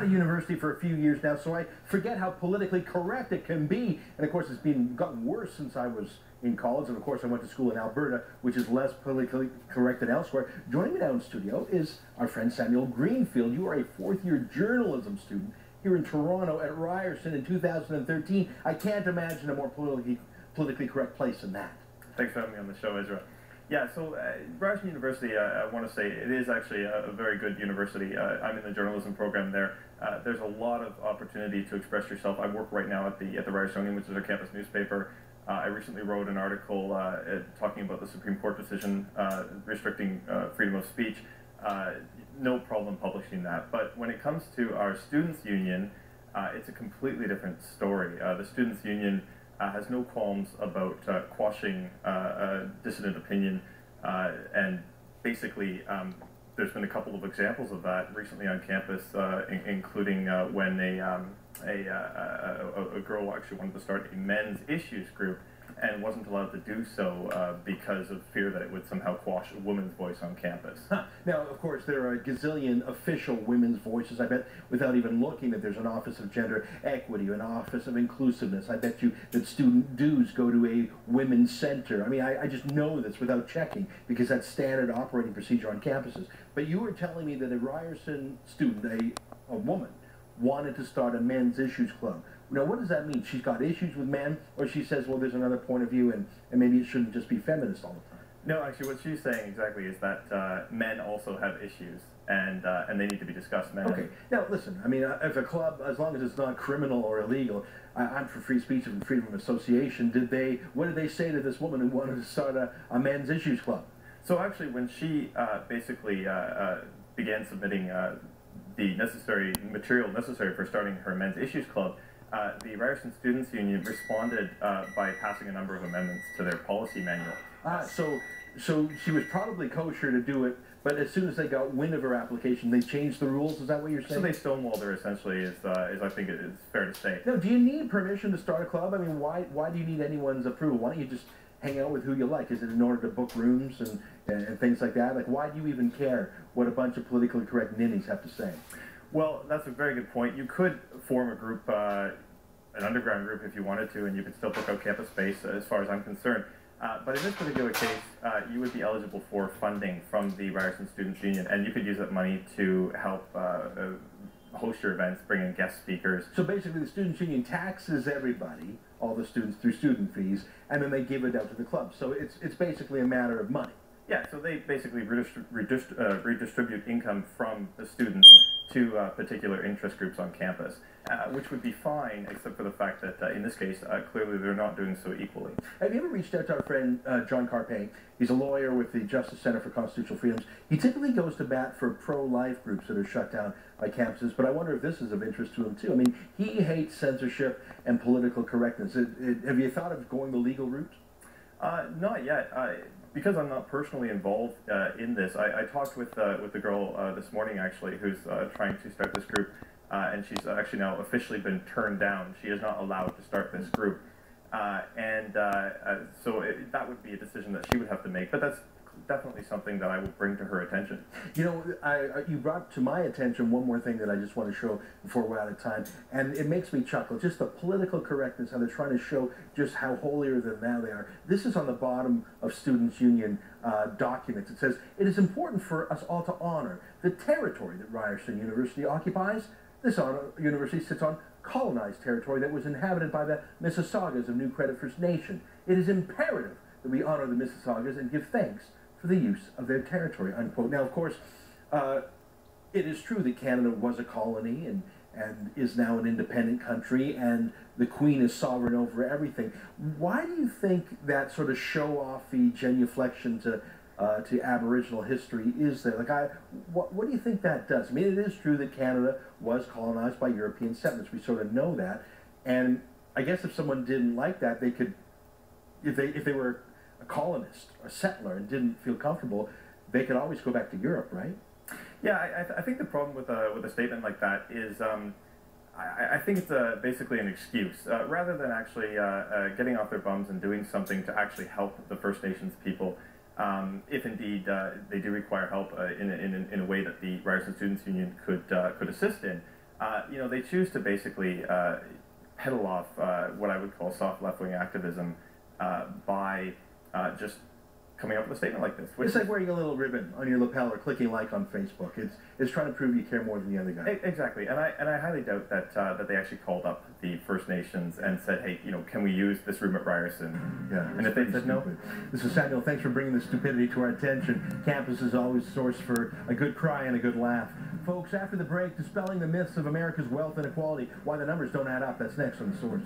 at a university for a few years now, so I forget how politically correct it can be. And of course, it's gotten worse since I was in college. And of course, I went to school in Alberta, which is less politically correct than elsewhere. Joining me now in studio is our friend Samuel Greenfield. You are a fourth-year journalism student here in Toronto at Ryerson in 2013. I can't imagine a more politically correct place than that. Thanks for having me on the show, Ezra. Yeah, so Ryerson University, I want to say, it is actually a very good university. I'm in the journalism program there. There's a lot of opportunity to express yourself. I work right now at the Ryersonian, which is our campus newspaper. I recently wrote an article talking about the Supreme Court decision restricting freedom of speech. No problem publishing that. But when it comes to our students' union, it's a completely different story. The students' union has no qualms about quashing dissident opinion, and basically there's been a couple of examples of that recently on campus, including when a girl actually wanted to start a men's issues group and wasn't allowed to do so because of fear that it would somehow quash a woman's voice on campus. Now, of course, there are a gazillion official women's voices, I bet, without even looking, that there's an Office of Gender Equity, an Office of Inclusiveness. I bet you that student dues go to a women's center. I mean, I just know this without checking, because that's standard operating procedure on campuses. But you were telling me that a Ryerson student, a woman, wanted to start a men's issues club. Now, what does that mean? She's got issues with men, or she says, well, there's another point of view, and maybe it shouldn't just be feminist all the time? No, actually, what she's saying exactly is that men also have issues, and they need to be discussed. Men. Okay. Now, listen, I mean, if a club, as long as it's not criminal or illegal, I'm for free speech and freedom of association. What did they say to this woman who wanted to start a men's issues club? So actually, when she basically began submitting the necessary material necessary for starting her men's issues club, the Ryerson Students' Union responded by passing a number of amendments to their policy manual. So she was probably kosher to do it, but as soon as they got wind of her application, they changed the rules? Is that what you're saying? So they stonewalled her, essentially, is I think it is fair to say. Now, do you need permission to start a club? I mean, why do you need anyone's approval? Why don't you just hang out with who you like? Is it in order to book rooms and things like that? Like, why do you even care what a bunch of politically correct ninnies have to say? Well, that's a very good point. You could form a group, an underground group, if you wanted to, and you could still book out campus space, as far as I'm concerned. But in this particular case, you would be eligible for funding from the Ryerson Students' Union, and you could use that money to help host your events, bring in guest speakers. So basically, the Students' Union taxes everybody, all the students, through student fees, and then they give it out to the club. So it's basically a matter of money. Yeah, so they basically redistribute income from the students to particular interest groups on campus, which would be fine, except for the fact that in this case, clearly they're not doing so equally. Have you ever reached out to our friend John Carpay? He's a lawyer with the Justice Center for Constitutional Freedoms. He typically goes to bat for pro-life groups that are shut down by campuses, but I wonder if this is of interest to him too. I mean, he hates censorship and political correctness. Have you thought of going the legal route? Not yet. Because I'm not personally involved in this, I talked with the girl this morning, actually, who's trying to start this group, and she's actually now officially been turned down. She is not allowed to start this group, so that would be a decision that she would have to make, but that's definitely something that I will bring to her attention. You know, you brought to my attention one more thing that I just want to show before we're out of time, and it makes me chuckle, just the political correctness, how they're trying to show just how holier than thou they are. This is on the bottom of Students' Union documents. It says, "It is important for us all to honor the territory that Ryerson University occupies. This university sits on colonized territory that was inhabited by the Mississaugas of New Credit First Nation. It is imperative that we honor the Mississaugas and give thanks for the use of their territory," unquote. Now, of course, it is true that Canada was a colony and is now an independent country, and the Queen is sovereign over everything. Why do you think that sort of show-offy genuflection to Aboriginal history is there? Like, what do you think that does? I mean, it is true that Canada was colonized by European settlers. We sort of know that, and I guess if someone didn't like that, they could, if they were a colonist, a settler, and didn't feel comfortable, they could always go back to Europe, right? Yeah, I think the problem with a statement like that is I think it's basically an excuse. Rather than actually getting off their bums and doing something to actually help the First Nations people, if indeed they do require help in a way that the Ryerson Students' Union could assist in, they choose to basically peddle off what I would call soft left-wing activism by just coming up with a statement like this. It's like wearing a little ribbon on your lapel or clicking like on Facebook. It's trying to prove you care more than the other guy. Exactly, and I highly doubt that that they actually called up the First Nations and said, hey, can we use this room at Ryerson? Yeah, and if they said no. This is Samuel. Thanks for bringing the stupidity to our attention. Campus is always a source for a good cry and a good laugh. Folks, after the break, dispelling the myths of America's wealth inequality, why the numbers don't add up. That's next on The Source.